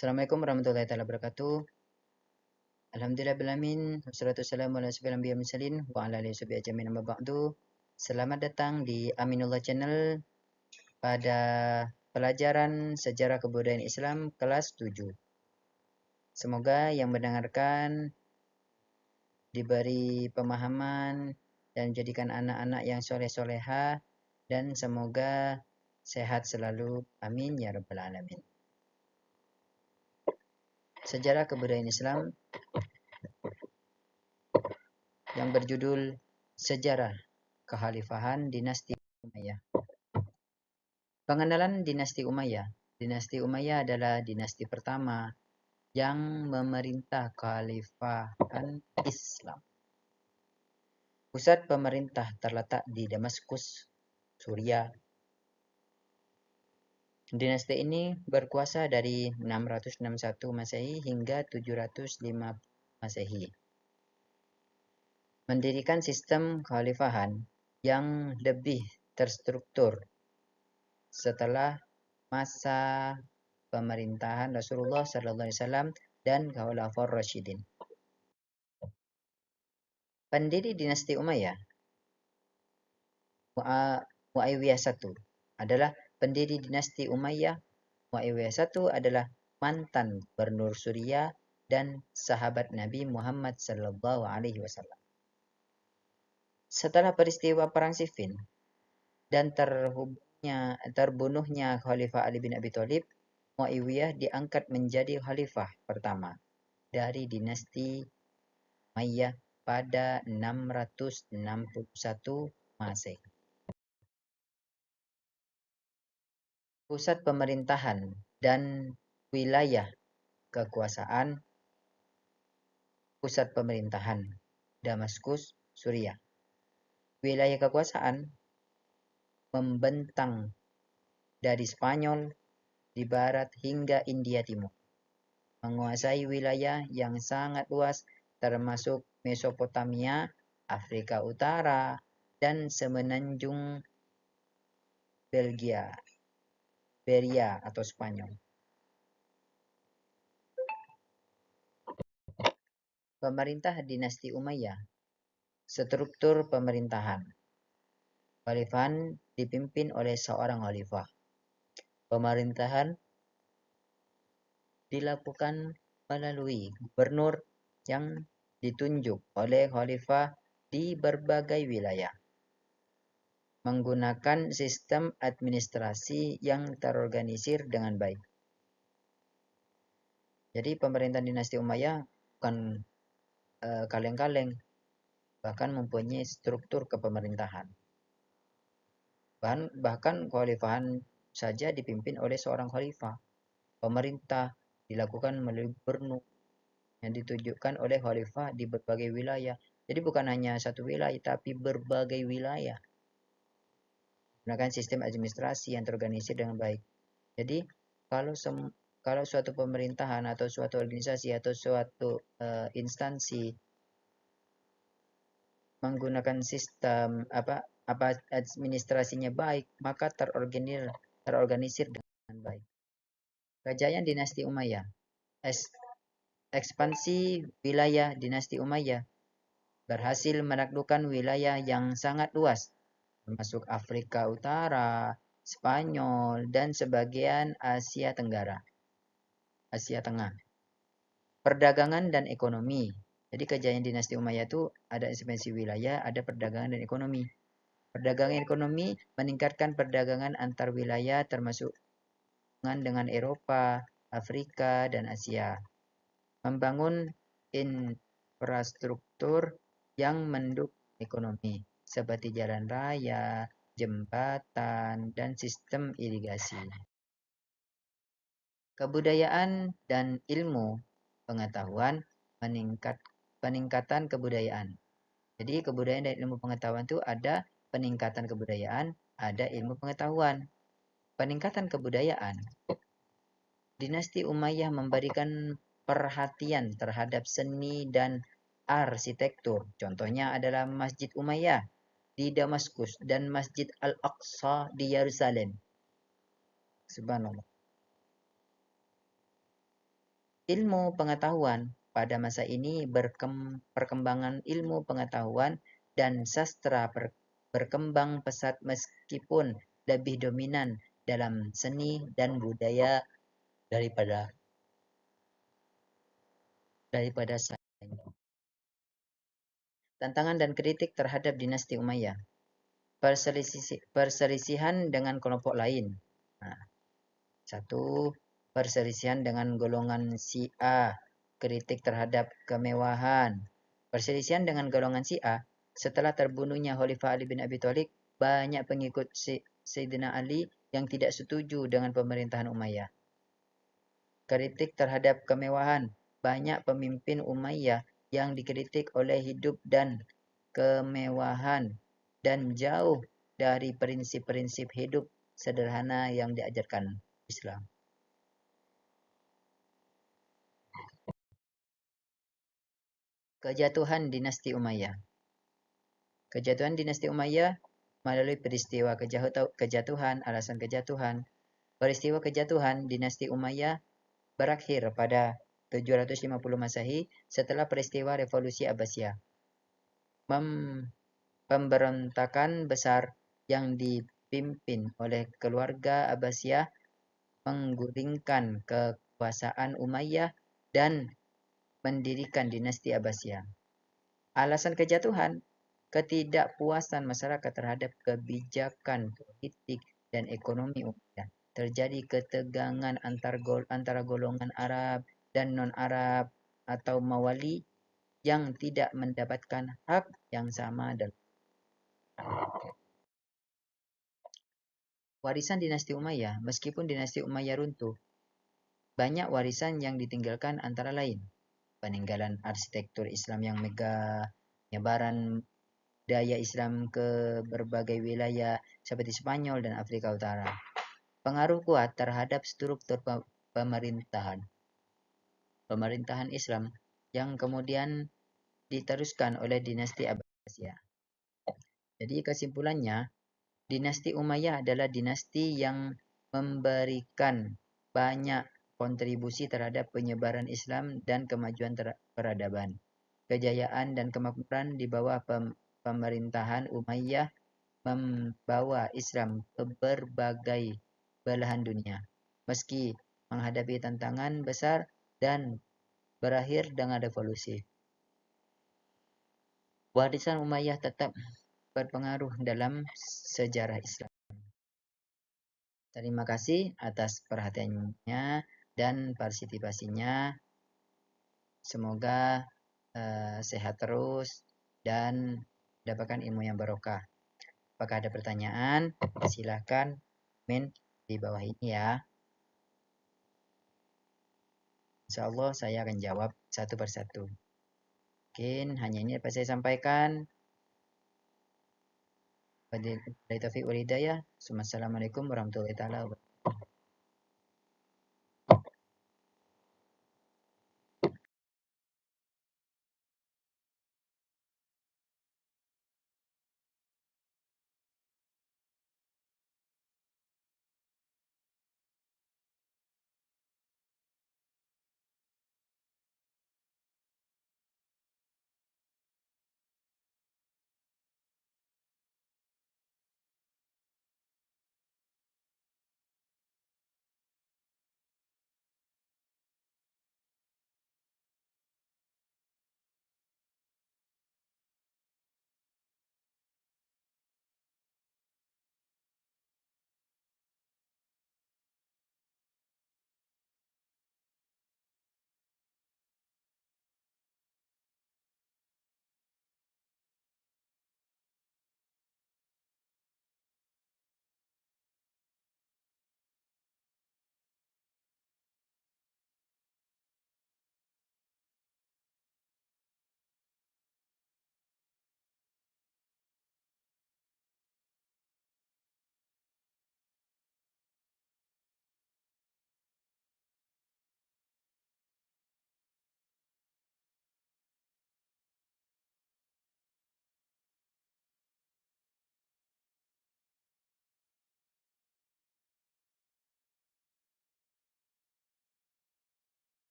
Assalamualaikum warahmatullahi wabarakatuh. Alhamdulillahirrahmanirrahim. Wassalatu wassalamu ala asyrofil anbiya'i wal mursalin wa ala alihi washabihi ajmain amma ba'du. Selamat datang di Aminullah Channel pada pelajaran Sejarah Kebudayaan Islam kelas 7. Semoga yang mendengarkan diberi pemahaman dan jadikan anak-anak yang soleh-soleha dan semoga sehat selalu. Amin ya rabbal alamin. Sejarah Kebudayaan Islam yang berjudul Sejarah Kekhalifahan Dinasti Umayyah. Pengenalan Dinasti Umayyah. Dinasti Umayyah adalah dinasti pertama yang memerintah kekhalifahan Islam. Pusat pemerintah terletak di Damaskus, Suriah. Dinasti ini berkuasa dari 661 Masehi hingga 705 Masehi. Mendirikan sistem kekhalifahan yang lebih terstruktur setelah masa pemerintahan Rasulullah SAW dan Khulafaur Rasyidin. Pendiri dinasti Umayyah, Muawiyah I adalah pendiri dinasti Umayyah. Muawiyah I adalah mantan gubernur Suriah dan sahabat Nabi Muhammad SAW. Setelah peristiwa Perang Siffin dan terbunuhnya Khalifah Ali bin Abi Thalib, Muawiyah diangkat menjadi khalifah pertama dari dinasti Umayyah pada 661 Masehi. Pusat pemerintahan dan wilayah kekuasaan. Pusat pemerintahan Damaskus, Suriah. Wilayah kekuasaan membentang dari Spanyol di barat hingga India Timur. Menguasai wilayah yang sangat luas termasuk Mesopotamia, Afrika Utara, dan semenanjung Beria atau Spanyol. Pemerintah dinasti Umayyah. Struktur pemerintahan. Kekhalifahan dipimpin oleh seorang khalifah. Pemerintahan dilakukan melalui gubernur yang ditunjuk oleh khalifah di berbagai wilayah. Menggunakan sistem administrasi yang terorganisir dengan baik. Jadi pemerintahan dinasti Umayyah bukan kaleng-kaleng, bahkan mempunyai struktur kepemerintahan. Bahkan kekhalifahan saja dipimpin oleh seorang khalifah. Pemerintah dilakukan melalui gubernur yang ditunjukkan oleh khalifah di berbagai wilayah. Jadi bukan hanya satu wilayah, tapi berbagai wilayah. Menggunakan sistem administrasi yang terorganisir dengan baik. Jadi kalau suatu pemerintahan atau suatu organisasi atau suatu instansi menggunakan sistem administrasinya baik, maka terorganisir dengan baik. Kejayaan dinasti Umayyah. Ekspansi wilayah dinasti Umayyah berhasil menaklukkan wilayah yang sangat luas, termasuk Afrika Utara, Spanyol, dan sebagian Asia Tengah. Perdagangan dan ekonomi. Jadi kejayaan dinasti Umayyah itu ada ekspansi wilayah, ada perdagangan dan ekonomi. Perdagangan ekonomi meningkatkan perdagangan antar wilayah termasuk dengan Eropa, Afrika, dan Asia. Membangun infrastruktur yang mendukung ekonomi seperti jalan raya, jembatan, dan sistem irigasi. Kebudayaan dan ilmu pengetahuan peningkatan kebudayaan. Jadi kebudayaan dan ilmu pengetahuan itu ada peningkatan kebudayaan, ada ilmu pengetahuan. Peningkatan kebudayaan. Dinasti Umayyah memberikan perhatian terhadap seni dan arsitektur. Contohnya adalah Masjid Umayyah di Damaskus dan Masjid Al-Aqsa di Yerusalem. Subhanallah. ilmu pengetahuan. Pada masa ini perkembangan ilmu pengetahuan dan sastra berkembang pesat meskipun lebih dominan dalam seni dan budaya daripada sains. Tantangan dan kritik terhadap dinasti Umayyah. Perselisihan dengan kelompok lain. Nah, satu, perselisihan dengan golongan Syiah, kritik terhadap kemewahan. Perselisihan dengan golongan Syiah, setelah terbunuhnya Khalifah Ali bin Abi Thalib, banyak pengikut Sayyidina Ali yang tidak setuju dengan pemerintahan Umayyah. Kritik terhadap kemewahan, banyak pemimpin Umayyah yang dikritik oleh hidup dan kemewahan dan jauh dari prinsip-prinsip hidup sederhana yang diajarkan Islam. Kejatuhan dinasti Umayyah. Kejatuhan dinasti Umayyah melalui peristiwa kejatuhan, alasan kejatuhan. Peristiwa kejatuhan dinasti Umayyah berakhir pada 750 Masehi setelah peristiwa Revolusi Abbasiyah. Pemberontakan besar yang dipimpin oleh keluarga Abbasiyah menggulingkan kekuasaan Umayyah dan mendirikan dinasti Abbasiyah. Alasan kejatuhan, ketidakpuasan masyarakat terhadap kebijakan politik dan ekonomi Umayyah. Terjadi ketegangan antara golongan Arab dan non-Arab atau Mawali yang tidak mendapatkan hak yang sama dalam warisan dinasti Umayyah. Meskipun dinasti Umayyah runtuh, banyak warisan yang ditinggalkan antara lain peninggalan arsitektur Islam yang megah, penyebaran daya Islam ke berbagai wilayah seperti Spanyol dan Afrika Utara. Pengaruh kuat terhadap struktur pemerintahan Islam yang kemudian diteruskan oleh dinasti Abbasiyah. Jadi kesimpulannya, dinasti Umayyah adalah dinasti yang memberikan banyak kontribusi terhadap penyebaran Islam dan kemajuan peradaban. Kejayaan dan kemakmuran di bawah pemerintahan Umayyah membawa Islam ke berbagai belahan dunia. Meski menghadapi tantangan besar dan berakhir dengan revolusi, warisan Umayyah tetap berpengaruh dalam sejarah Islam. Terima kasih atas perhatiannya dan partisipasinya. Semoga sehat terus dan dapatkan ilmu yang barokah. Apakah ada pertanyaan? Silakan komen di bawah ini ya. Insya Allah saya akan jawab satu persatu. Mungkin hanya ini dapat saya sampaikan. Wabillahi taufiq wal hidayah. Assalamualaikum warahmatullahi wabarakatuh.